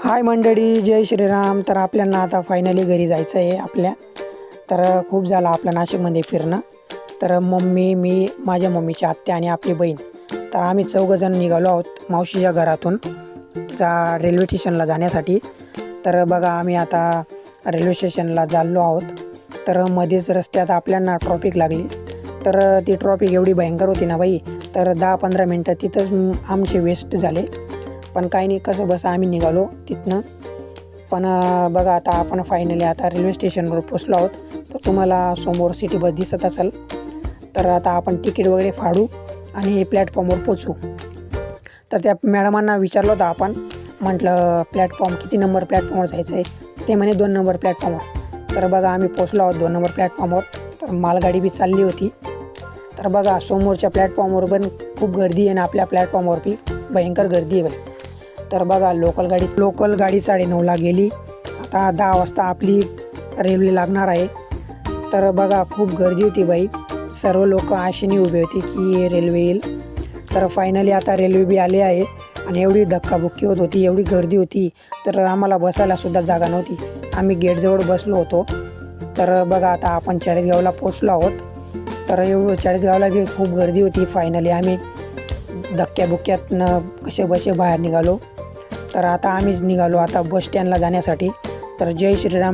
हाय मंडळी, जय श्रीराम. तर आपल्याला आता फायनली घरी जायचं आहे आपल्या. तर खूप झालं आपल्या नाशिकमध्ये फिरणं. तर मम्मी, मी, माझ्या मम्मीची आत्या आणि आपली बहीण, तर आम्ही चौघंजण निघालो आहोत मावशीच्या घरातून रेल्वे स्टेशनला जाण्यासाठी. तर बघा आम्ही आता रेल्वे स्टेशनला चाललो आहोत. तर मध्येच रस्त्यात आपल्याला ट्रॉफिक लागली. तर ती ट्रॉफिक एवढी भयंकर होती ना बाई, तर 10-15 मिनटं तिथंच आमचे वेस्ट झाले. पण काही नाही, कसं बस आम्ही निघालो तिथनं. पण बघा आता आपण फायनली आता रेल्वे स्टेशनवर पोचलो आहोत. तर तुम्हाला समोर सिटी बस दिसत असेल. तर आता आपण तिकीट वगैरे फाडू आणि प्लॅटफॉर्मवर पोचू. तर त्या मॅडमांना विचारलं होतं आपण, म्हटलं प्लॅटफॉर्म किती नंबर प्लॅटफॉर्मवर जायचं आहे. ते म्हणे 2 नंबर प्लॅटफॉर्मवर. तर बघा आम्ही पोचलो आहोत 2 नंबर प्लॅटफॉर्मवर. तर मालगाडी बी चालली होती. तर बघा समोरच्या प्लॅटफॉर्मवर पण खूप गर्दी आहे ना, आपल्या प्लॅटफॉर्मवर बी भयंकर गर्दी आहे बाई. तर बघा लोकल गाडी 9:30ला गेली. आता 10 वाजता आपली रेल्वे लागणार आहे. तर बघा खूप गर्दी होती बाई. सर्व लोक आशेने उभे होते की रेल्वे येईल. तर फायनली आता रेल्वे बी आली आहे. आणि एवढी धक्काबुक्की होत होती, एवढी गर्दी होती, तर आम्हाला बसायलासुद्धा जागा नव्हती. आम्ही गेटजवळ बसलो होतो. तर बघा आता आपण चाळीसगावला पोचलो आहोत. तर एवढं चाळीसगावला बी खूप गर्दी होती. फायनली आम्ही धक्क्याबुक्क्यातनं कसे बाहेर निघालो. तर आता आम्हीच निघालो आता बस स्टँडला जाण्यासाठी. तर जय श्रीराम.